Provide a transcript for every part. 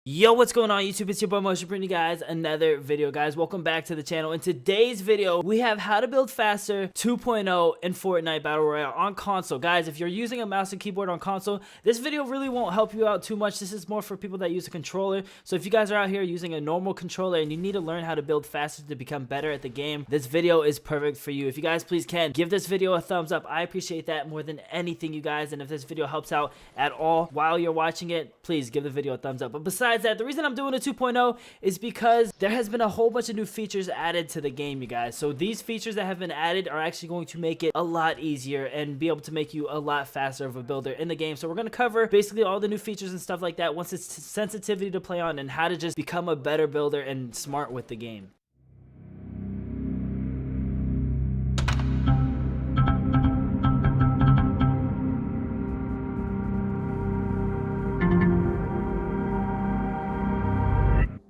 Yo, what's going on YouTube? It's your boy Motion bringing you guys another video, guys. Welcome back to the channel. In today's video, we have how to build faster 2.0 in Fortnite Battle Royale on console. Guys, if you're using a mouse and keyboard on console, this video really won't help you out too much. This is more for people that use a controller. So if you guys are out here using a normal controller and you need to learn how to build faster to become better at the game, this video is perfect for you. If you guys please can, give this video a thumbs up. I appreciate that more than anything, you guys. And if this video helps out at all while you're watching it, please give the video a thumbs up. But besides that, the reason I'm doing a 2.0 is because there has been a whole bunch of new features added to the game, you guys. So these features that have been added are actually going to make it a lot easier and be able to make you a lot faster of a builder in the game. So we're going to cover basically all the new features and stuff like that, once it's sensitivity to play on, and how to just become a better builder and smart with the game.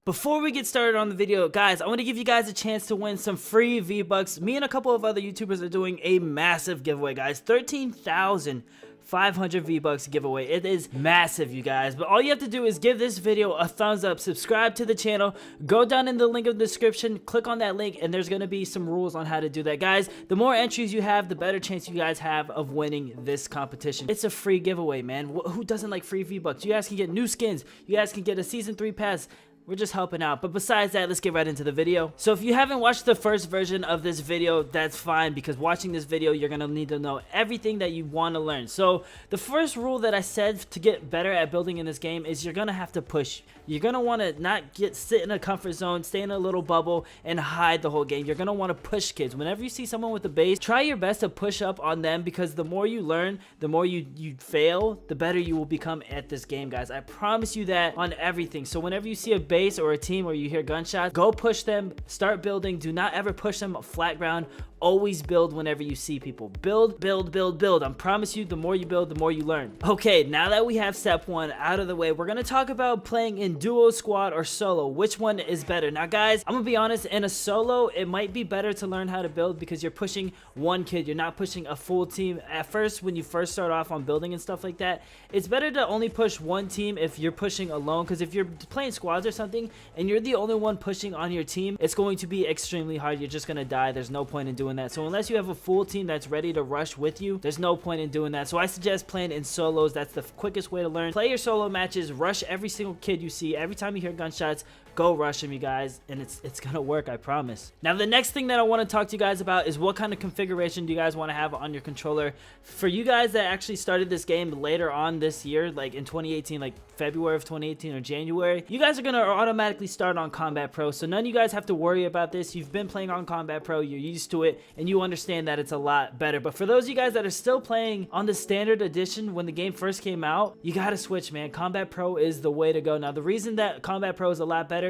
Before we get started on the video, guys, I want to give you guys a chance to win some free V-Bucks. Me and a couple of other YouTubers are doing a massive giveaway, guys. 13,500 V-Bucks giveaway. It is massive, you guys. But all you have to do is give this video a thumbs up, subscribe to the channel, go down in the link of the description, click on that link, and there's going to be some rules on how to do that, guys. The more entries you have, the better chance you guys have of winning this competition. It's a free giveaway, man. Who doesn't like free V-Bucks? You guys can get new skins. You guys can get a Season 3 pass. We're just helping out. But besides that, let's get right into the video. So if you haven't watched the first version of this video, that's fine, because watching this video, you're going to need to know everything that you want to learn. So the first rule that I said to get better at building in this game is you're going to have to push. You're going to want to not sit in a comfort zone, stay in a little bubble, and hide the whole game. You're going to want to push, kids. Whenever you see someone with a base, try your best to push up on them, because the more you learn, the more you fail, the better you will become at this game, guys. I promise you that on everything. So whenever you see a base or a team or you hear gunshots, go push them, start building. Do not ever push them flat ground. Always build whenever you see people. Build, build, build, build. I promise you, the more you build, the more you learn. Okay, now that we have step one out of the way, we're gonna talk about playing in duo, squad, or solo. Which one is better? Now, guys, I'm gonna be honest, in a solo, it might be better to learn how to build because you're pushing one kid. You're not pushing a full team. At first, when you first start off on building and stuff like that, it's better to only push one team if you're pushing alone, because if you're playing squads or something and you're the only one pushing on your team, it's going to be extremely hard. You're just gonna die. There's no point in doing that. So unless you have a full team that's ready to rush with you, there's no point in doing that. So I suggest playing in solos. That's the quickest way to learn. Play your solo matches, rush every single kid you see. Every time you hear gunshots, go rush them, you guys, and it's gonna work, I promise. Now, the next thing that I want to talk to you guys about is what kind of configuration do you guys want to have on your controller. For you guys that actually started this game later on this year, like in 2018, like February of 2018 or January, you guys are gonna automatically start on Combat Pro, so none of you guys have to worry about this. You've been playing on Combat Pro, you're used to it, and you understand that it's a lot better. But for those of you guys that are still playing on the standard edition when the game first came out, you gotta switch, man. Combat Pro is the way to go. Now, the reason that Combat Pro is a lot better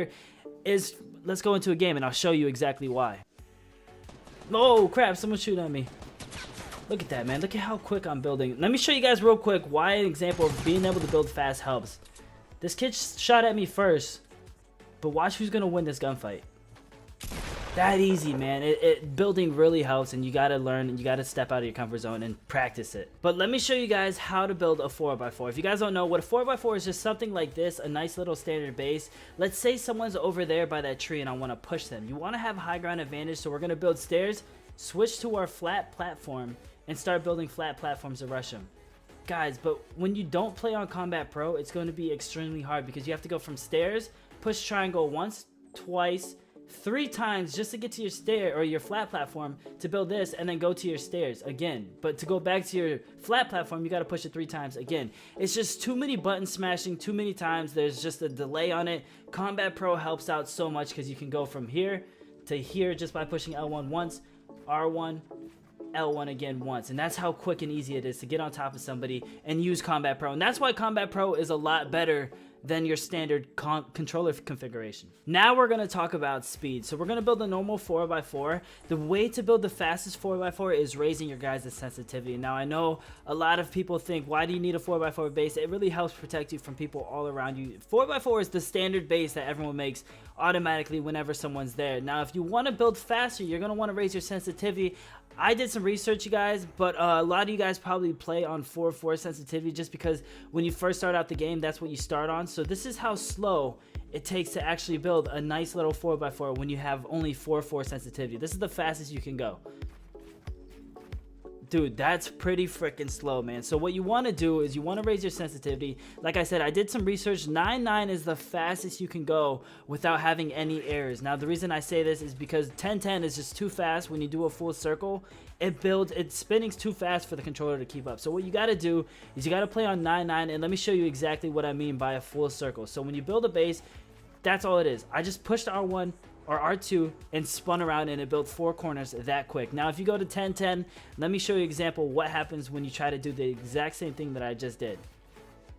is, let's go into a game and I'll show you exactly why. Oh crap, someone's shooting at me. Look at that, man. Look at how quick I'm building. Let me show you guys real quick why an example of being able to build fast helps. This kid shot at me first, but watch who's gonna win this gunfight. That easy, man. Building really helps, and you gotta learn, and you gotta step out of your comfort zone and practice it. But let me show you guys how to build a 4x4. If you guys don't know, what a 4x4 is, just something like this, a nice little standard base. Let's say someone's over there by that tree and I want to push them. You want to have high ground advantage, so we're gonna build stairs, switch to our flat platform, and start building flat platforms to rush them. Guys, but when you don't play on Combat Pro, it's going to be extremely hard because you have to go from stairs, push triangle once, twice, 3 times just to get to your stair or your flat platform to build this, and then go to your stairs again. But to go back to your flat platform, you got to push it 3 times again. It's just too many button smashing, too many times. There's just a delay on it. Combat Pro helps out so much because you can go from here to here just by pushing L1 once, R1, L1 again once, and that's how quick and easy it is to get on top of somebody and use Combat Pro. And that's why Combat Pro is a lot better than your standard controller configuration. Now we're going to talk about speed. So we're going to build a normal 4x4. The way to build the fastest 4x4 is raising your guys' sensitivity. Now, I know a lot of people think, why do you need a 4x4 base? It really helps protect you from people all around you. 4x4 is the standard base that everyone makes automatically whenever someone's there. Now, if you want to build faster, you're going to want to raise your sensitivity. I did some research, you guys, but a lot of you guys probably play on 4.4 sensitivity just because when you first start out the game, that's what you start on. So this is how slow it takes to actually build a nice little 4x4 when you have only 4-4 sensitivity. This is the fastest you can go. Dude, that's pretty freaking slow, man. So what you want to do is you want to raise your sensitivity. Like I said, I did some research. 9-9 is the fastest you can go without having any errors. Now, the reason I say this is because 10-10 is just too fast. When you do a full circle, it's spinning too fast for the controller to keep up. So what you got to do is you got to play on 9-9, and let me show you exactly what I mean by a full circle. So when you build a base, that's all it is. I just pushed R1 or R2 and spun around, and it built 4 corners that quick. Now, if you go to 10-10, let me show you an example what happens when you try to do the exact same thing that I just did.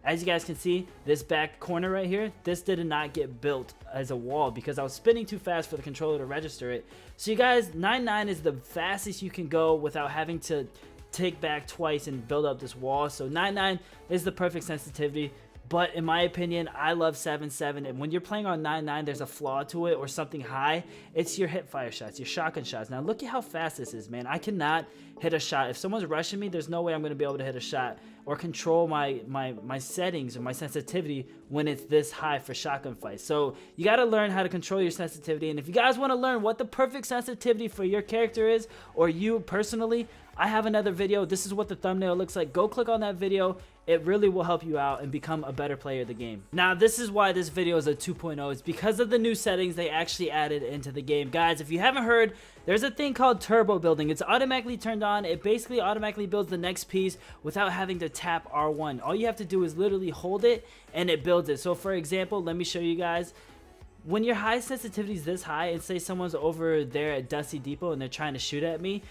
As you guys can see, this back corner right here, this did not get built as a wall because I was spinning too fast for the controller to register it. So you guys, 9-9 is the fastest you can go without having to take back twice and build up this wall. So 9-9 is the perfect sensitivity. But in my opinion, I love 7-7, and when you're playing on 9-9, there's a flaw to it or something high. It's your hip fire shots, your shotgun shots. Now look at how fast this is, man. I cannot hit a shot. If someone's rushing me, there's no way I'm going to be able to hit a shot or control my settings or my sensitivity when it's this high for shotgun fights. So you got to learn how to control your sensitivity. And if you guys want to learn what the perfect sensitivity for your character is, or you personally, I have another video. This is what the thumbnail looks like. Go click on that video. It really will help you out and become a better player of the game. Now, this is why this video is a 2.0. It's because of the new settings they actually added into the game. Guys, if you haven't heard, there's a thing called turbo building. It's automatically turned on. It basically automatically builds the next piece without having to tap R1. All you have to do is literally hold it and it builds it. So for example, let me show you guys. When your high sensitivity is this high, and say someone's over there at Dusty Depot and they're trying to shoot at me,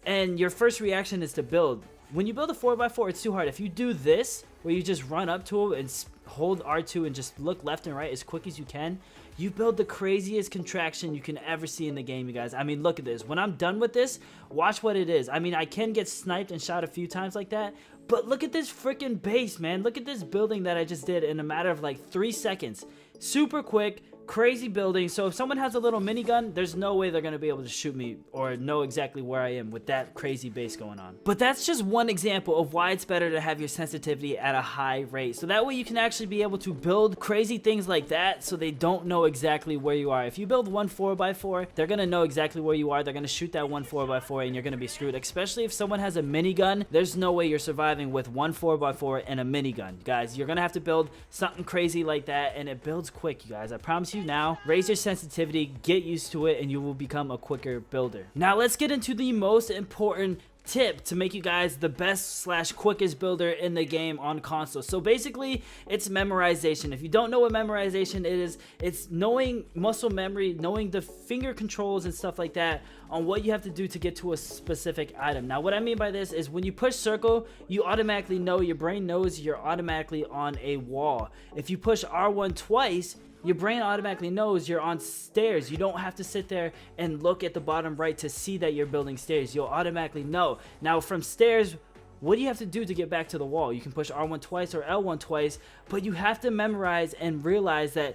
and your first reaction is to build. When you build a 4x4, it's too hard. If you do this, where you just run up to it and hold R2 and just look left and right as quick as you can, you build the craziest contraction you can ever see in the game, you guys. I mean, look at this. When I'm done with this, watch what it is. I mean, I can get sniped and shot a few times like that, but look at this freaking base, man. Look at this building that I just did in a matter of like 3 seconds. Super quick. Crazy building. So if someone has a little minigun, there's no way they're going to be able to shoot me or know exactly where I am with that crazy base going on. But that's just one example of why it's better to have your sensitivity at a high rate. So that way you can actually be able to build crazy things like that so they don't know exactly where you are. If you build one 4x4, they're going to know exactly where you are. They're going to shoot that one 4x4 and you're going to be screwed. Especially if someone has a minigun, there's no way you're surviving with one 4x4 and a minigun. Guys, you're going to have to build something crazy like that, and it builds quick, you guys. I promise you now. Raise your sensitivity, get used to it, and you will become a quicker builder. Now let's get into the most important tip to make you guys the best / quickest builder in the game on console. So basically, it's memorization. If you don't know what memorization is, it's knowing muscle memory, knowing the finger controls and stuff like that on what you have to do to get to a specific item. Now what I mean by this is when you push circle, you automatically know, your brain knows you're automatically on a wall. If you push R1 twice, your brain automatically knows you're on stairs. You don't have to sit there and look at the bottom right to see that you're building stairs. You'll automatically know. Now from stairs, what do you have to do to get back to the wall? You can push R1 twice or L1 twice, but you have to memorize and realize that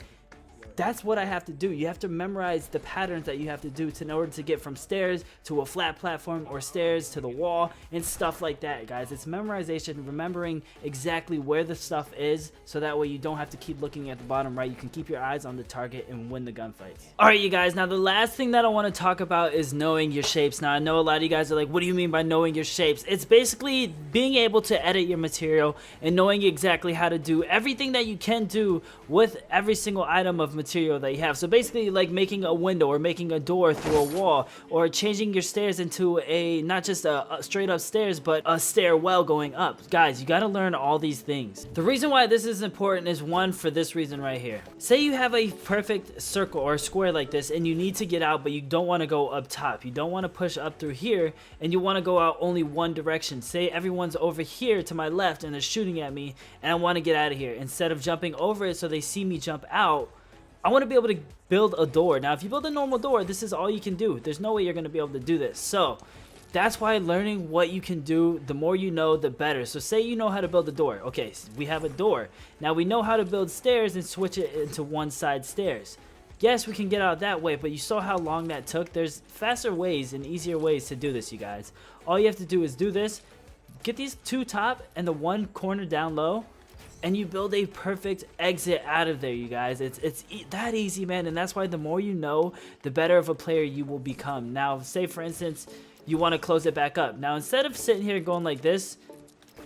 that's what I have to do. You have to memorize the patterns that you have to do in order to get from stairs to a flat platform or stairs to the wall and stuff like that, guys. It's memorization, remembering exactly where the stuff is, so that way you don't have to keep looking at the bottom right. You can keep your eyes on the target and win the gunfights. Alright, you guys, now the last thing that I want to talk about is knowing your shapes. Now I know a lot of you guys are like, what do you mean by knowing your shapes? It's basically being able to edit your material and knowing exactly how to do everything that you can do with every single item of material that you have. So basically, like making a window or making a door through a wall, or changing your stairs into a not just a straight up stairs, but a stairwell going up. Guys, you got to learn all these things. The reason why this is important is one, for this reason right here. Say you have a perfect circle or square like this and you need to get out, but you don't want to go up top. You don't want to push up through here and you want to go out only one direction. Say everyone's over here to my left and they're shooting at me and I want to get out of here. Instead of jumping over it so they see me jump out, I want to be able to build a door. Now, if you build a normal door, this is all you can do. There's no way you're going to be able to do this. So that's why learning what you can do, the more you know, the better. So say you know how to build a door. Okay, so we have a door. Now we know how to build stairs and switch it into one side stairs. Yes, we can get out that way, but you saw how long that took. There's faster ways and easier ways to do this, you guys. All you have to do is do this. Get these two top and the one corner down low. and you build a perfect exit out of there, you guys. It's that easy, man, and that's why the more you know, the better of a player you will become. Now, say for instance, you want to close it back up. Now, instead of sitting here going like this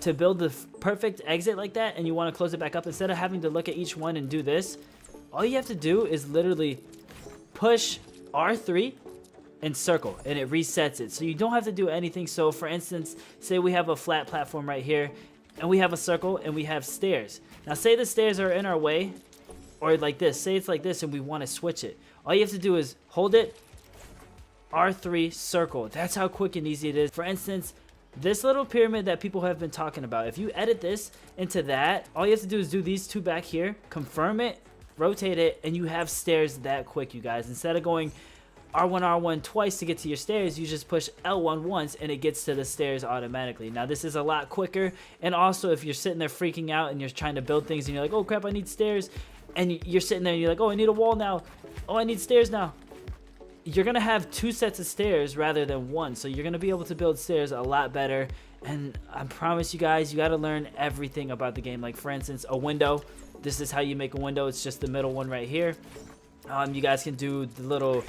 to build the perfect exit like that, and you want to close it back up, instead of having to look at each one and do this, all you have to do is literally push R3 and circle, and it resets it. So you don't have to do anything. So for instance, say we have a flat platform right here, and we have a circle, and we have stairs. Now say the stairs are in our way, or like this. Say it's like this, and we want to switch it. All you have to do is hold it, R3, circle. That's how quick and easy it is. For instance, this little pyramid that people have been talking about, if you edit this into that, all you have to do is do these two back here, confirm it, rotate it, and you have stairs that quick, you guys. Instead of going R1 twice to get to your stairs, you just push L1 once and it gets to the stairs automatically. Now this is a lot quicker, and also if you're sitting there freaking out and you're trying to build things and you're like, oh crap, I need stairs, and you're sitting there and you're like, oh, I need a wall now, oh, I need stairs now, you're gonna have two sets of stairs rather than one, so you're gonna be able to build stairs a lot better. And I promise you guys, you got to learn everything about the game. Like for instance, a window, this is how you make a window. It's just the middle one right here. You guys can do the little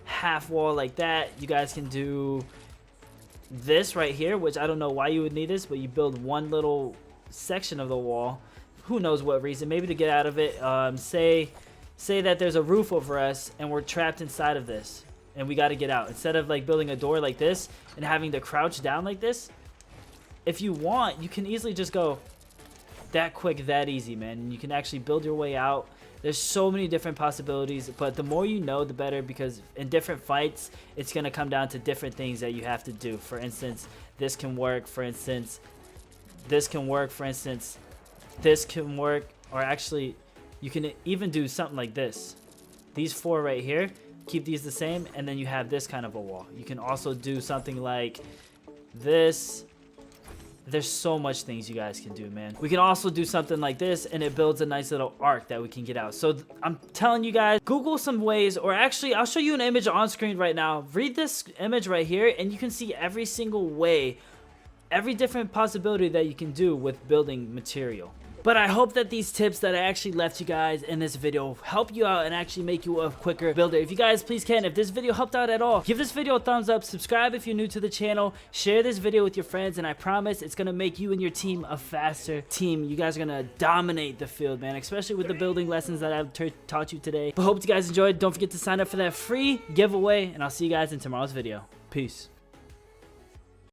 half wall like that. You guys can do this right here, which I don't know why you would need this, but you build one little section of the wall, who knows what reason, maybe to get out of it. Say that there's a roof over us and we're trapped inside of this and we got to get out. Instead of like building a door like this and having to crouch down like this, if you want, you can easily just go that quick, that easy, man. And you can actually build your way out. There's so many different possibilities, but the more you know, the better, because in different fights, it's going to come down to different things that you have to do. For instance, this can work. For instance, this can work. For instance, this can work. Or actually, you can even do something like this. These four right here, keep these the same, and then you have this kind of a wall. You can also do something like this. There's so much things you guys can do, man. We can also do something like this, and it builds a nice little arc that we can get out. So I'm telling you guys, Google some ways, or actually I'll show you an image on screen right now. Read this image right here, and you can see every single way, every different possibility that you can do with building material. But I hope that these tips that I actually left you guys in this video help you out and actually make you a quicker builder. If you guys please can, if this video helped out at all, give this video a thumbs up, subscribe if you're new to the channel, share this video with your friends, and I promise it's going to make you and your team a faster team. You guys are going to dominate the field, man, especially with the building lessons that I've taught you today. But hope you guys enjoyed. Don't forget to sign up for that free giveaway, and I'll see you guys in tomorrow's video. Peace.